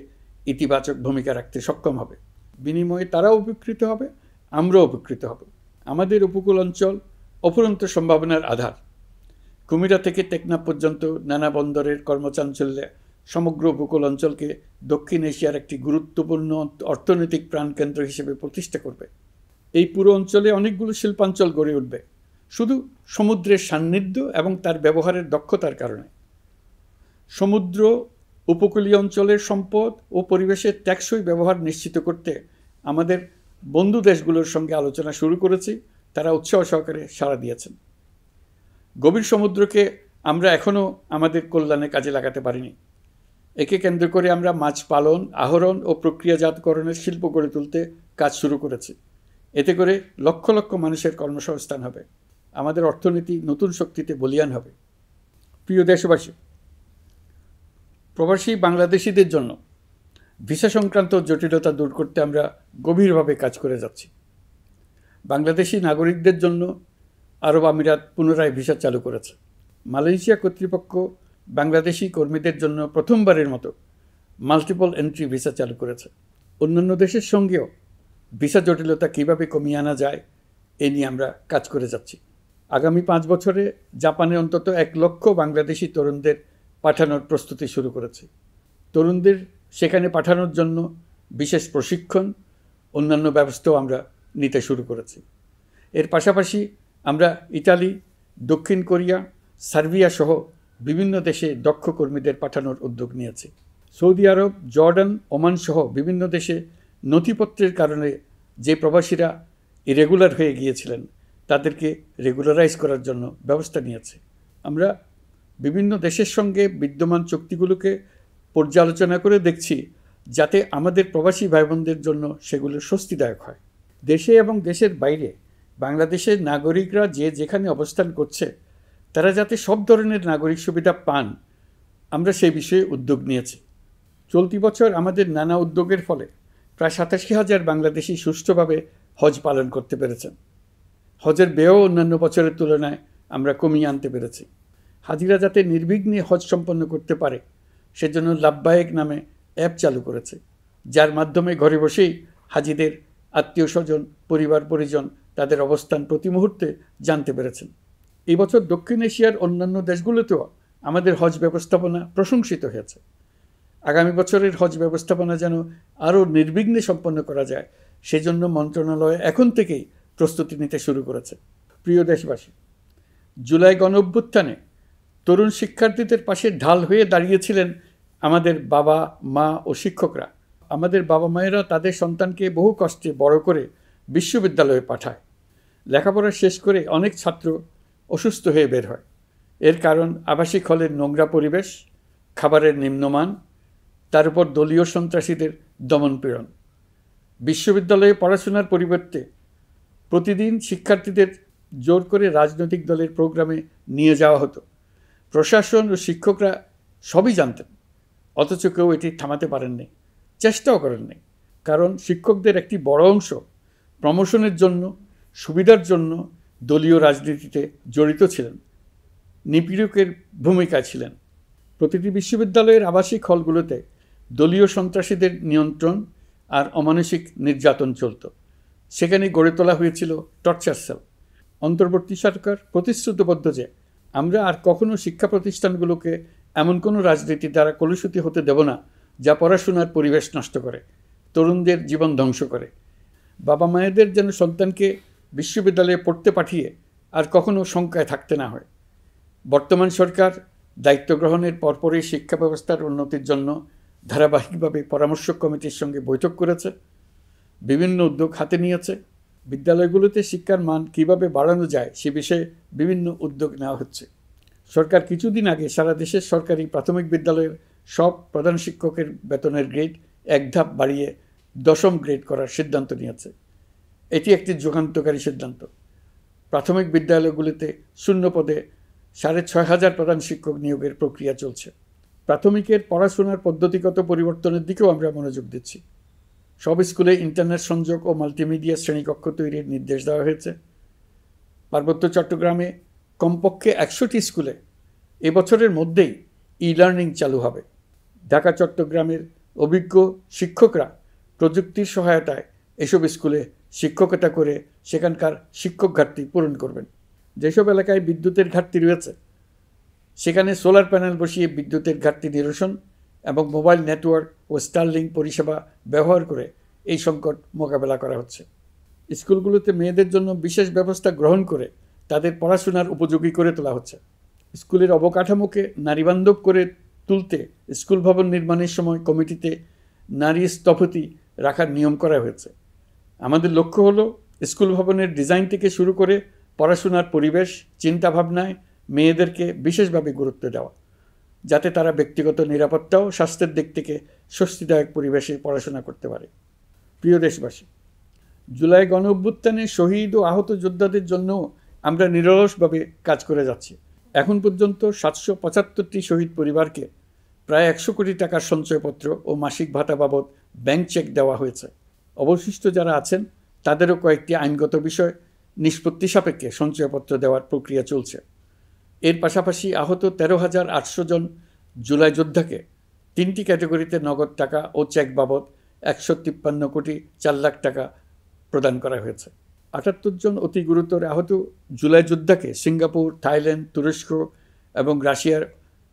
ইতিবাচক ভূমিকা রাখতে সক্ষম হবে। বিনিময়ে তারাও উপকৃত হবে, আমরাও উপকৃত হব। আমাদের উপকূল অঞ্চল অফুরন্ত সম্ভাবনার আধার। কুমিরা থেকে টেকনাফ পর্যন্ত নানা বন্দরের কর্মচাঞ্চল্যে সমগ্র উপকূল অঞ্চলকে দক্ষিণ এশিয়ার একটি গুরুত্বপূর্ণ অর্থনৈতিক প্রাণকেন্দ্র হিসেবে প্রতিষ্ঠা করবে। এই পুরো অঞ্চলে অনেকগুলো শিল্পাঞ্চল গড়ে উঠবে শুধু সমুদ্রের সান্নিধ্য এবং তার ব্যবহারের দক্ষতার কারণে। সমুদ্র উপকূলীয় অঞ্চলের সম্পদ ও পরিবেশের টেকসই ব্যবহার নিশ্চিত করতে আমাদের বন্ধু দেশগুলোর সঙ্গে আলোচনা শুরু করেছি। তারা উৎসাহ সহকারে সাড়া দিয়েছেন। গভীর সমুদ্রকে আমরা এখনও আমাদের কল্যাণে কাজে লাগাতে পারিনি। একে কেন্দ্র করে আমরা মাছ পালন, আহরণ ও প্রক্রিয়াজাতকরণের শিল্প গড়ে তুলতে কাজ শুরু করেছি। এতে করে লক্ষ লক্ষ মানুষের কর্মসংস্থান হবে, আমাদের অর্থনীতি নতুন শক্তিতে বলীয়ান হবে। প্রিয় দেশবাসী, প্রবাসী বাংলাদেশিদের জন্য ভিসা সংক্রান্ত জটিলতা দূর করতে আমরা গভীরভাবে কাজ করে যাচ্ছি। বাংলাদেশি নাগরিকদের জন্য আরব আমিরাত পুনরায় ভিসা চালু করেছে। মালয়েশিয়া কর্তৃপক্ষ বাংলাদেশি কর্মীদের জন্য প্রথমবারের মতো মাল্টিপল এন্ট্রি ভিসা চালু করেছে। অন্যান্য দেশের সঙ্গেও ভিসা জটিলতা কীভাবে কমিয়ে আনা যায় এ নিয়ে আমরা কাজ করে যাচ্ছি। আগামী 5 বছরে জাপানে অন্তত 1 লক্ষ বাংলাদেশি তরুণদের পাঠানোর প্রস্তুতি শুরু করেছে। তরুণদের সেখানে পাঠানোর জন্য বিশেষ প্রশিক্ষণ, অন্যান্য ব্যবস্থাও আমরা নিতে শুরু করেছি। এর পাশাপাশি আমরা ইতালি, দক্ষিণ কোরিয়া, সার্বিয়া সহ বিভিন্ন দেশে দক্ষ কর্মীদের পাঠানোর উদ্যোগ নিয়েছি। সৌদি আরব, জর্ডান, ওমান সহ বিভিন্ন দেশে নথিপত্রের কারণে যে প্রবাসীরা ইরেগুলার হয়ে গিয়েছিলেন তাদেরকে রেগুলারাইজ করার জন্য ব্যবস্থা নিয়েছে। আমরা বিভিন্ন দেশের সঙ্গে বিদ্যমান চুক্তিগুলোকে পর্যালোচনা করে দেখছি যাতে আমাদের প্রবাসী ভাই বোনদের জন্য সেগুলো স্বস্তিদায়ক হয়। দেশে এবং দেশের বাইরে বাংলাদেশের নাগরিকরা যে যেখানে অবস্থান করছে তারা যাতে সব ধরনের নাগরিক সুবিধা পান, আমরা সেই বিষয়ে উদ্যোগ নিয়েছি। চলতি বছর আমাদের নানা উদ্যোগের ফলে প্রায় 87,000 বাংলাদেশি সুষ্ঠুভাবে হজ পালন করতে পেরেছেন। হজের ব্যয়ও অন্যান্য বছরের তুলনায় আমরা কমিয়ে আনতে পেরেছি। হাজিরা যাতে নির্বিঘ্নে হজ সম্পন্ন করতে পারে সেজন্য লাব্বায়েক নামে অ্যাপ চালু করেছে, যার মাধ্যমে ঘরে বসেই হাজিদের আত্মীয় স্বজন, পরিবার পরিজন তাদের অবস্থান প্রতি মুহূর্তে জানতে পেরেছেন। এই বছর দক্ষিণ এশিয়ার অন্যান্য দেশগুলোতেও আমাদের হজ ব্যবস্থাপনা প্রশংসিত হয়েছে। আগামী বছরের হজ ব্যবস্থাপনা যেন আরও নির্বিঘ্নে সম্পন্ন করা যায় সেজন্য মন্ত্রণালয় এখন থেকেই প্রস্তুতি নিতে শুরু করেছে। প্রিয় দেশবাসী, জুলাই গণঅভ্যুত্থানে তরুণ শিক্ষার্থীদের পাশে ঢাল হয়ে দাঁড়িয়েছিলেন আমাদের বাবা মা ও শিক্ষকরা। আমাদের বাবা মায়েরা তাদের সন্তানকে বহু কষ্টে বড় করে বিশ্ববিদ্যালয়ে পাঠায়। লেখাপড়া শেষ করে অনেক ছাত্র অসুস্থ হয়ে বের হয়। এর কারণ আবাসিক হলের নোংরা পরিবেশ, খাবারের নিম্নমান, তার উপর দলীয় সন্ত্রাসীদের দমনপীড়ন। বিশ্ববিদ্যালয়ে পড়াশোনার পরিবর্তে প্রতিদিন শিক্ষার্থীদের জোর করে রাজনৈতিক দলের প্রোগ্রামে নিয়ে যাওয়া হতো। প্রশাসন ও শিক্ষকরা সবই জানতেন, অথচ কেউ এটি থামাতে পারেননি, চেষ্টাও করেননি। কারণ শিক্ষকদের একটি বড় অংশ প্রমোশনের জন্য, সুবিধার জন্য দলীয় রাজনীতিতে জড়িত ছিলেন, নিপীড়কের ভূমিকায় ছিলেন। প্রতিটি বিশ্ববিদ্যালয়ের আবাসিক হলগুলোতে দলীয় সন্ত্রাসীদের নিয়ন্ত্রণ আর অমানসিক নির্যাতন চলত। সেখানে গড়ে তোলা হয়েছিল টর্চার সেল। অন্তর্বর্তী সরকার প্রতিশ্রুতিবদ্ধ যে আমরা আর কখনো শিক্ষা প্রতিষ্ঠানগুলোকে এমন কোনো রাজনীতি দ্বারা কলুষিত হতে দেব না যা পড়াশোনার পরিবেশ নষ্ট করে, তরুণদের জীবন ধ্বংস করে। বাবা মায়েদের যেন সন্তানকে বিশ্ববিদ্যালয়ে পড়তে পাঠিয়ে আর কখনো শঙ্কায় থাকতে না হয়। বর্তমান সরকার দায়িত্ব গ্রহণের পরপরই শিক্ষা ব্যবস্থার উন্নতির জন্য ধারাবাহিকভাবে পরামর্শ কমিটির সঙ্গে বৈঠক করেছে, বিভিন্ন উদ্যোগ হাতে নিয়েছে। বিদ্যালয়গুলোতে শিক্ষার মান কীভাবে বাড়ানো যায় সে বিষয়ে বিভিন্ন উদ্যোগ নেওয়া হচ্ছে। সরকার কিছুদিন আগে সারা দেশের সরকারি প্রাথমিক বিদ্যালয়ের সব প্রধান শিক্ষকের বেতনের গ্রেড 1 ধাপ বাড়িয়ে 10ম গ্রেড করার সিদ্ধান্ত নিয়েছে। এটি একটি যুগান্তকারী সিদ্ধান্ত। প্রাথমিক বিদ্যালয়গুলিতে শূন্য পদে 6,500 প্রধান শিক্ষক নিয়োগের প্রক্রিয়া চলছে। প্রাথমিকের পড়াশোনার পদ্ধতিগত পরিবর্তনের দিকেও আমরা মনোযোগ দিচ্ছি। সব স্কুলে ইন্টারনেট সংযোগ ও মাল্টিমিডিয়া শ্রেণীকক্ষ তৈরির নির্দেশ দেওয়া হয়েছে। পার্বত্য চট্টগ্রামে কমপক্ষে 100টি স্কুলে এবছরের মধ্যেই ই-লার্নিং চালু হবে। ঢাকা চট্টগ্রামের অভিজ্ঞ শিক্ষকরা প্রযুক্তির সহায়তায় এসব স্কুলে শিক্ষকতা করে সেখানকার শিক্ষক ঘাটতি পূরণ করবেন। যেসব এলাকায় বিদ্যুতের ঘাটতি রয়েছে সেখানে সোলার প্যানেল বসিয়ে বিদ্যুতের ঘাটতি নিরসন এবং মোবাইল নেটওয়ার্ক ও স্টারলিংক পরিষেবা ব্যবহার করে এই সংকট মোকাবেলা করা হচ্ছে। স্কুলগুলোতে মেয়েদের জন্য বিশেষ ব্যবস্থা গ্রহণ করে তাদের পড়াশোনার উপযোগী করে তোলা হচ্ছে। স্কুলের অবকাঠামোকে নারীবান্ধব করে তুলতে স্কুল ভবন নির্মাণের সময় কমিটিতে নারী স্থপতি রাখার নিয়ম করা হয়েছে। আমাদের লক্ষ্য হলো স্কুল ভবনের ডিজাইন থেকে শুরু করে পড়াশোনার পরিবেশ চিন্তাভাবনায় মেয়েদেরকে বিশেষভাবে গুরুত্ব দেওয়া, যাতে তারা ব্যক্তিগত নিরাপত্তা ও স্বাস্থ্যের দিক থেকে স্বস্তিদায়ক পরিবেশে পড়াশোনা করতে পারে। প্রিয় দেশবাসী, জুলাই গণ অভ্যুত্থানে শহীদ ও আহত যোদ্ধাদের জন্য আমরা নিরলসভাবে কাজ করে যাচ্ছি। এখন পর্যন্ত 775টি শহীদ পরিবারকে প্রায় 100 কোটি টাকার সঞ্চয়পত্র ও মাসিক ভাতা বাবদ ব্যাংক চেক দেওয়া হয়েছে। অবশিষ্ট যারা আছেন তাদেরও কয়েকটি আইনগত বিষয় নিষ্পত্তি সাপেক্ষে সঞ্চয়পত্র দেওয়ার প্রক্রিয়া চলছে। এর পাশাপাশি আহত 13,800 জন জুলাই যোদ্ধাকে 3টি ক্যাটাগরিতে নগদ টাকা ও চেক বাবদ 153 কোটি 4 লাখ টাকা প্রদান করা হয়েছে। 78 জন অতি গুরুতর আহত জুলাই যোদ্ধাকে সিঙ্গাপুর, থাইল্যান্ড, তুরস্ক এবং রাশিয়ার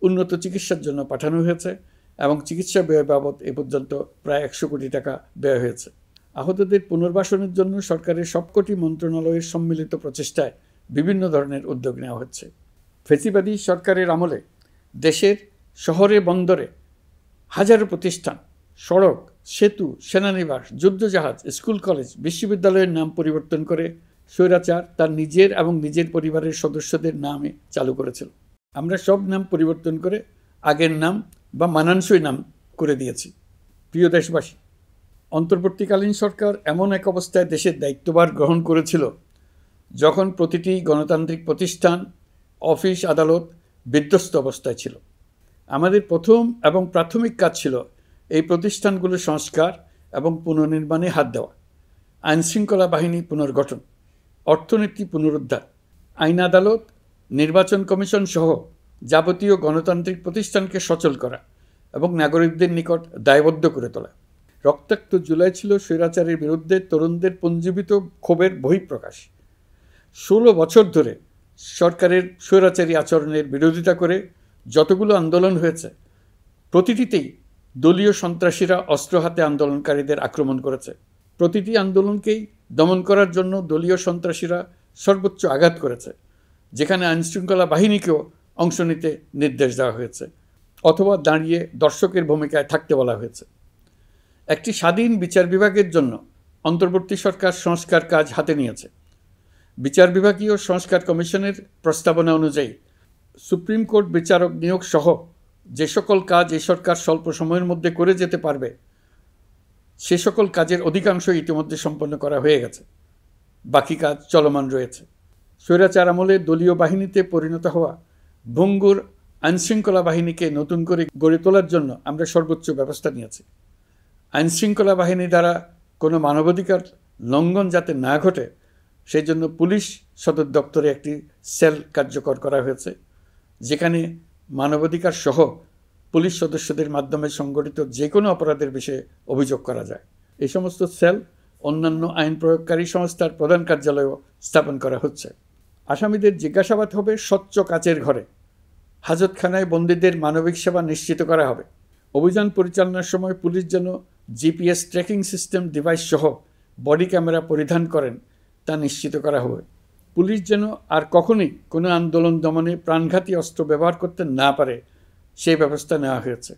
উন্নত চিকিৎসার জন্য পাঠানো হয়েছে এবং চিকিৎসা ব্যয় বাবদ এ পর্যন্ত প্রায় 100 কোটি টাকা ব্যয় হয়েছে। আহতদের পুনর্বাসনের জন্য সরকারের সবকটি মন্ত্রণালয়ের সম্মিলিত প্রচেষ্টায় বিভিন্ন ধরনের উদ্যোগ নেওয়া হচ্ছে। ফেসিবাদী সরকারের আমলে দেশের শহরে বন্দরে হাজারো প্রতিষ্ঠান, সড়ক, সেতু, সেনানিবাস, যুদ্ধজাহাজ, স্কুল, কলেজ, বিশ্ববিদ্যালয়ের নাম পরিবর্তন করে স্বৈরাচার তার নিজের এবং নিজের পরিবারের সদস্যদের নামে চালু করেছিল। আমরা সব নাম পরিবর্তন করে আগের নাম বা মানানসই নাম করে দিয়েছি। প্রিয় দেশবাসী, অন্তর্বর্তীকালীন সরকার এমন এক অবস্থায় দেশের দায়িত্বভার গ্রহণ করেছিল যখন প্রতিটি গণতান্ত্রিক প্রতিষ্ঠান, অফিস, আদালত বিধ্বস্ত অবস্থায় ছিল। আমাদের প্রথম এবং প্রাথমিক কাজ ছিল এই প্রতিষ্ঠানগুলো সংস্কার এবং পুনর্নির্মাণে হাত দেওয়া, আইনশৃঙ্খলা বাহিনী পুনর্গঠন, অর্থনীতি পুনরুদ্ধার, আইন আদালত, নির্বাচন কমিশন সহ যাবতীয় গণতান্ত্রিক প্রতিষ্ঠানকে সচল করা এবং নাগরিকদের নিকট দায়বদ্ধ করে তোলা। রক্তাক্ত জুলাই ছিল স্বৈরাচারের বিরুদ্ধে তরুণদের পুঞ্জীবিত ক্ষোভের বহিঃপ্রকাশ। 16 বছর ধরে সরকারের স্বৈরাচারী আচরণের বিরোধিতা করে যতগুলো আন্দোলন হয়েছে, প্রতিটিতেই দলীয় সন্ত্রাসীরা অস্ত্র হাতে আন্দোলনকারীদের আক্রমণ করেছে। প্রতিটি আন্দোলনকেই দমন করার জন্য দলীয় সন্ত্রাসীরা সর্বোচ্চ আঘাত করেছে, যেখানে আইনশৃঙ্খলা বাহিনীকেও অংশ নিতে নির্দেশ দেওয়া হয়েছে অথবা দাঁড়িয়ে দর্শকের ভূমিকায় থাকতে বলা হয়েছে। একটি স্বাধীন বিচার বিভাগের জন্য অন্তর্বর্তী সরকার সংস্কার কাজ হাতে নিয়েছে। বিচার বিভাগীয় সংস্কার কমিশনের প্রস্তাবনা অনুযায়ী সুপ্রিম কোর্ট বিচারক নিয়োগ সহ যে সকল কাজ এই সরকার স্বল্প সময়ের মধ্যে করে যেতে পারবে, সে সকল কাজের অধিকাংশ ইতিমধ্যে সম্পন্ন করা হয়ে গেছে। বাকি কাজ চলমান রয়েছে। স্বৈরাচার আমলে দলীয় বাহিনীতে পরিণত হওয়া ভঙ্গুর আইনশৃঙ্খলা বাহিনীকে নতুন করে গড়ে তোলার জন্য আমরা সর্বোচ্চ ব্যবস্থা নিয়েছি। আইনশৃঙ্খলা বাহিনী দ্বারা কোনো মানবাধিকার লঙ্ঘন যাতে না ঘটে, সেই জন্য পুলিশ সদর দপ্তরে একটি সেল কার্যকর করা হয়েছে, যেখানে মানবাধিকার সহ পুলিশ সদস্যদের মাধ্যমে সংগঠিত যে কোনো অপরাধের বিষয়ে অভিযোগ করা যায়। এই সমস্ত সেল অন্যান্য আইন প্রয়োগকারী সংস্থার প্রধান কার্যালয়ও স্থাপন করা হচ্ছে। আসামিদের জিজ্ঞাসাবাদ হবে স্বচ্ছ কাচের ঘরে। হাজতখানায় বন্দীদের মানবিক সেবা নিশ্চিত করা হবে। অভিযান পরিচালনার সময় পুলিশ যেন জিপিএস ট্র্যাকিং সিস্টেম ডিভাইস সহ বডি ক্যামেরা পরিধান করেন তা নিশ্চিত করা হবে। পুলিশ যেন আর কখনোই কোনো আন্দোলন দমনে প্রাণঘাতী অস্ত্র ব্যবহার করতে না পারে, সেই ব্যবস্থা নেওয়া হয়েছে।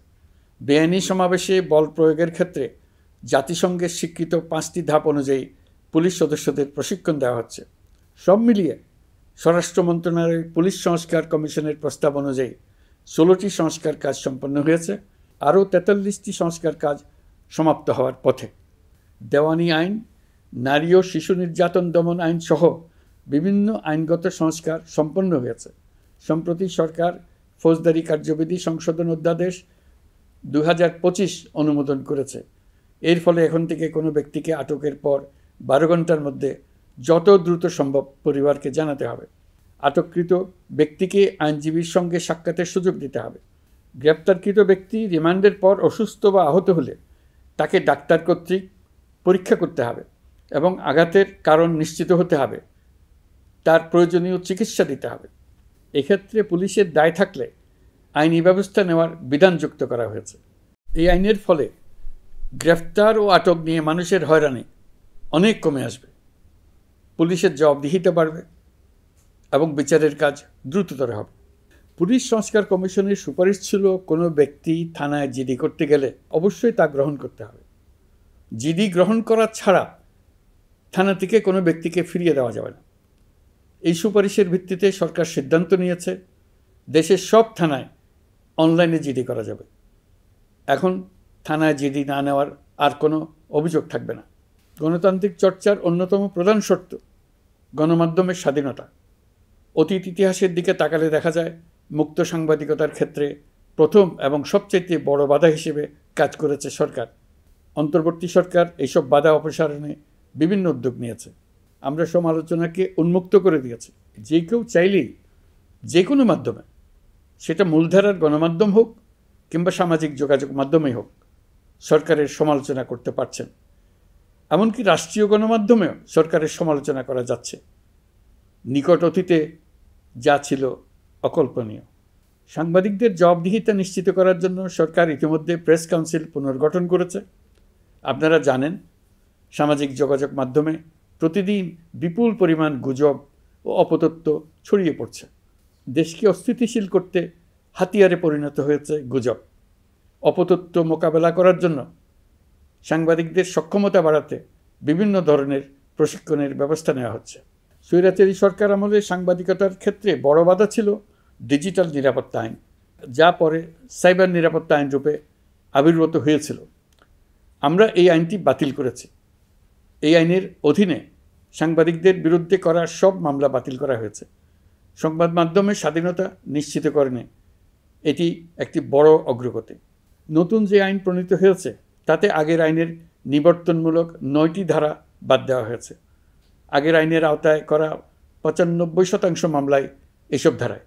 বেআইনি সমাবেশে বল প্রয়োগের ক্ষেত্রে জাতিসংঘের স্বীকৃত 5টি ধাপ অনুযায়ী পুলিশ সদস্যদের প্রশিক্ষণ দেওয়া হচ্ছে। সব মিলিয়ে স্বরাষ্ট্র মন্ত্রণালয়ের পুলিশ সংস্কার কমিশনের প্রস্তাব অনুযায়ী 16টি সংস্কার কাজ সম্পন্ন হয়েছে। আরও 43টি সংস্কার কাজ সমাপ্ত হওয়ার পথে। দেওয়ানি আইন, নারী ও শিশু নির্যাতন দমন আইন সহ বিভিন্ন আইনগত সংস্কার সম্পন্ন হয়েছে। সম্প্রতি সরকার ফৌজদারি কার্যবিধি সংশোধন অধ্যাদেশ 2025 অনুমোদন করেছে। এর ফলে এখন থেকে কোনো ব্যক্তিকে আটকের পর 12 ঘন্টার মধ্যে যত দ্রুত সম্ভব পরিবারকে জানাতে হবে। আটককৃত ব্যক্তিকে আইনজীবীর সঙ্গে সাক্ষাতের সুযোগ দিতে হবে। গ্রেপ্তারকৃত ব্যক্তি রিমান্ডের পর অসুস্থ বা আহত হলে তাকে ডাক্তার কর্তৃক পরীক্ষা করতে হবে এবং আঘাতের কারণ নিশ্চিত হতে হবে। তার প্রয়োজনীয় চিকিৎসা দিতে হবে। এক্ষেত্রে পুলিশের দায় থাকলে আইনি ব্যবস্থা নেওয়ার বিধান যুক্ত করা হয়েছে। এই আইনের ফলে গ্রেফতার ও আটক নিয়ে মানুষের হয়রানি অনেক কমে আসবে, পুলিশের জবাবদিহিতা বাড়বে এবং বিচারের কাজ দ্রুততর হবে। পুলিশ সংস্কার কমিশনের সুপারিশ ছিল কোনো ব্যক্তি থানায় জিডি করতে গেলে অবশ্যই তা গ্রহণ করতে হবে। জিডি গ্রহণ করা ছাড়া থানা থেকে কোনো ব্যক্তিকে ফিরিয়ে দেওয়া যাবে না। এই সুপারিশের ভিত্তিতে সরকার সিদ্ধান্ত নিয়েছে দেশের সব থানায় অনলাইনে জিডি করা যাবে। এখন থানায় জিডি না নেওয়ার আর কোনো অভিযোগ থাকবে না। গণতান্ত্রিক চর্চার অন্যতম প্রধান শর্ত গণমাধ্যমের স্বাধীনতা। অতীত ইতিহাসের দিকে তাকালে দেখা যায় মুক্ত সাংবাদিকতার ক্ষেত্রে প্রথম এবং সবচেয়ে বড় বাধা হিসেবে কাজ করেছে সরকার। অন্তর্বর্তী সরকার এইসব বাধা অপসারণে বিভিন্ন উদ্যোগ নিয়েছে। আমরা সমালোচনাকে উন্মুক্ত করে দিয়েছি। যে কেউ চাইলেই যে কোনো মাধ্যমে, সেটা মূলধারার গণমাধ্যম হোক কিংবা সামাজিক যোগাযোগ মাধ্যমেই হোক, সরকারের সমালোচনা করতে পারছেন। এমনকি রাষ্ট্রীয় গণমাধ্যমেও সরকারের সমালোচনা করা যাচ্ছে। নিকট অতীতে যা ছিল অকল্পনীয়। সাংবাদিকদের জবাবদিহিতা নিশ্চিত করার জন্য সরকার ইতিমধ্যে প্রেস কাউন্সিল পুনর্গঠন করেছে। আপনারা জানেন, সামাজিক যোগাযোগ মাধ্যমে প্রতিদিন বিপুল পরিমাণ গুজব ও অপতথ্য ছড়িয়ে পড়ছে। দেশকে অস্থিতিশীল করতে হাতিয়ারে পরিণত হয়েছে গুজব। অপতথ্য মোকাবেলা করার জন্য সাংবাদিকদের সক্ষমতা বাড়াতে বিভিন্ন ধরনের প্রশিক্ষণের ব্যবস্থা নেওয়া হচ্ছে। স্বৈরাচারী সরকার আমলে সাংবাদিকতার ক্ষেত্রে বড় বাধা ছিল ডিজিটাল নিরাপত্তা আইন, যা পরে সাইবার নিরাপত্তা আইন রূপে আবির্ভূত হয়েছিল। আমরা এই আইনটি বাতিল করেছি। এই আইনের অধীনে সাংবাদিকদের বিরুদ্ধে করা সব মামলা বাতিল করা হয়েছে। সংবাদ মাধ্যমের স্বাধীনতা নিশ্চিতকরণে এটি একটি বড় অগ্রগতি। নতুন যে আইন প্রণীত হয়েছে তাতে আগের আইনের নিবর্তনমূলক 9টি ধারা বাদ দেওয়া হয়েছে। আগের আইনের আওতায় করা 95% মামলায় এসব ধারায়।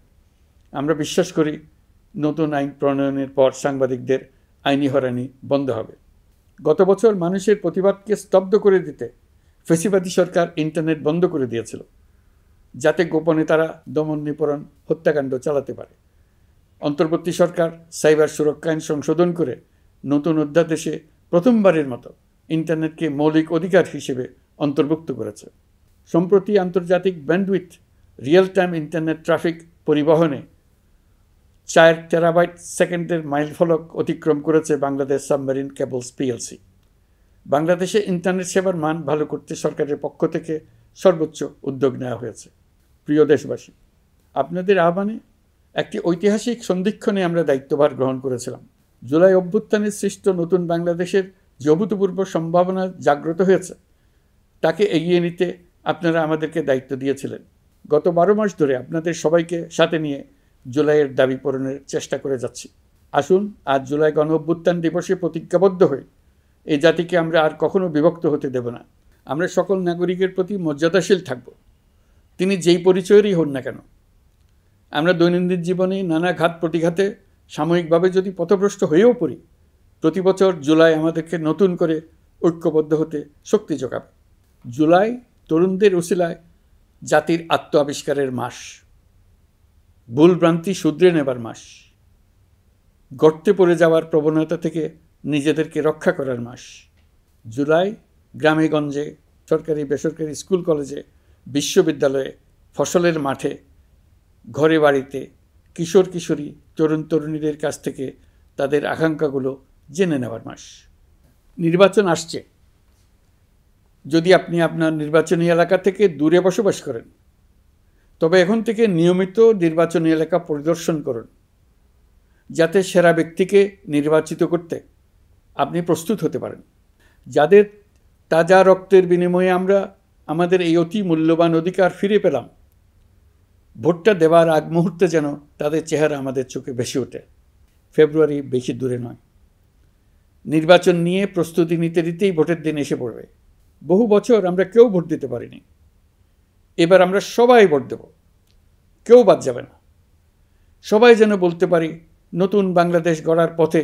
আমরা বিশ্বাস করি নতুন আইন প্রণয়নের পর সাংবাদিকদের আইনি হয়রানি বন্ধ হবে। গত বছর মানুষের প্রতিবাদকে স্তব্ধ করে দিতে ফ্যাসিবাদী সরকার ইন্টারনেট বন্ধ করে দিয়েছিল, যাতে গোপনে তারা দমন নিপীড়ন হত্যাকাণ্ড চালাতে পারে। অন্তর্বর্তী সরকার সাইবার সুরক্ষা আইন সংশোধন করে নতুন অধ্যাদেশে প্রথমবারের মতো ইন্টারনেটকে মৌলিক অধিকার হিসেবে অন্তর্ভুক্ত করেছে। সম্প্রতি আন্তর্জাতিক bandwidth real time internet traffic পরিবহনে 4 টেরাবাইট সেকেন্ডের মাইলফলক অতিক্রম করেছে বাংলাদেশ সাবমেরিন কেবলস পিএলসি। বাংলাদেশে ইন্টারনেট সেবার মান ভালো করতে সরকারের পক্ষ থেকে সর্বোচ্চ উদ্যোগ নেওয়া হয়েছে। প্রিয় দেশবাসী, আপনাদের আহ্বানে একটি ঐতিহাসিক সন্ধিক্ষণে আমরা দায়িত্বভার গ্রহণ করেছিলাম। জুলাই অভ্যুত্থানে সৃষ্ট নতুন বাংলাদেশের যে অভূতপূর্ব সম্ভাবনা জাগ্রত হয়েছে, তাকে এগিয়ে নিতে আপনারা আমাদেরকে দায়িত্ব দিয়েছিলেন। গত 12 মাস ধরে আপনাদের সবাইকে সাথে নিয়ে জুলাইয়ের দাবি পূরণের চেষ্টা করে যাচ্ছি। আসুন আজ জুলাই গণ অভ্যুত্থান দিবসে প্রতিজ্ঞাবদ্ধ হই এই জাতিকে আমরা আর কখনো বিভক্ত হতে দেব না। আমরা সকল নাগরিকের প্রতি মর্যাদাশীল থাকব, তিনি যেই পরিচয়েরই হন না কেন। আমরা দৈনন্দিন জীবনে নানা ঘাত প্রতিঘাতে সাময়িকভাবে যদি পথভ্রষ্ট হয়েও পড়ি, প্রতি বছর জুলাই আমাদেরকে নতুন করে ঐক্যবদ্ধ হতে শক্তি যোগাবে। জুলাই তরুণদের উসিলায় জাতির আত্ম আবিষ্কারের মাস, ভুলভ্রান্তি শুধরে নেবার মাস, গর্তে পড়ে যাওয়ার প্রবণতা থেকে নিজেদেরকে রক্ষা করার মাস। জুলাই গ্রামে গঞ্জে, সরকারি বেসরকারি স্কুল কলেজে, বিশ্ববিদ্যালয়ে, ফসলের মাঠে, ঘরে বাড়িতে কিশোর কিশোরী তরুণ তরুণীদের কাছ থেকে তাদের আকাঙ্ক্ষাগুলো জেনে নেওয়ার মাস। নির্বাচন আসছে। যদি আপনি আপনার নির্বাচনী এলাকা থেকে দূরে বসবাস করেন, তবে এখন থেকে নিয়মিত নির্বাচনী এলাকা পরিদর্শন করুন, যাতে সেরা ব্যক্তিকে নির্বাচিত করতে আপনি প্রস্তুত হতে পারেন। যাদের তাজা রক্তের বিনিময়ে আমরা আমাদের এই অতি মূল্যবান অধিকার ফিরে পেলাম, ভোটটা দেওয়ার আগ মুহূর্তে যেন তাদের চেহারা আমাদের চোখে ভেসে ওঠে। ফেব্রুয়ারি বেশি দূরে নয়। নির্বাচন নিয়ে প্রস্তুতি নিতে নিতেই ভোটের দিন এসে পড়বে। বহু বছর আমরা কেউ ভোট দিতে পারিনি। এবার আমরা সবাই ভোট দেব, কেউ বাদ যাবে না। সবাই যেন বলতে পারি, নতুন বাংলাদেশ গড়ার পথে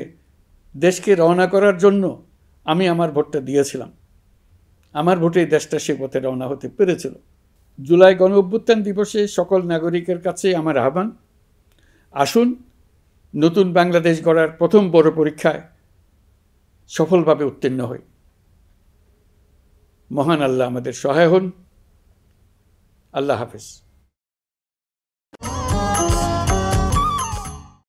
দেশকে রওনা করার জন্য আমি আমার ভোটটা দিয়েছিলাম। আমার ভোটেই দেশটা সে পথে রওনা হতে পেরেছিল। জুলাই গণ অভ্যুত্থান দিবসে সকল নাগরিকের কাছে আমার আহ্বান, আসুন নতুন বাংলাদেশ গড়ার প্রথম বড় পরীক্ষায় সফলভাবে উত্তীর্ণ হই। মহান আল্লাহ আমাদের সহায় হন। আল্লাহ হাফেজ।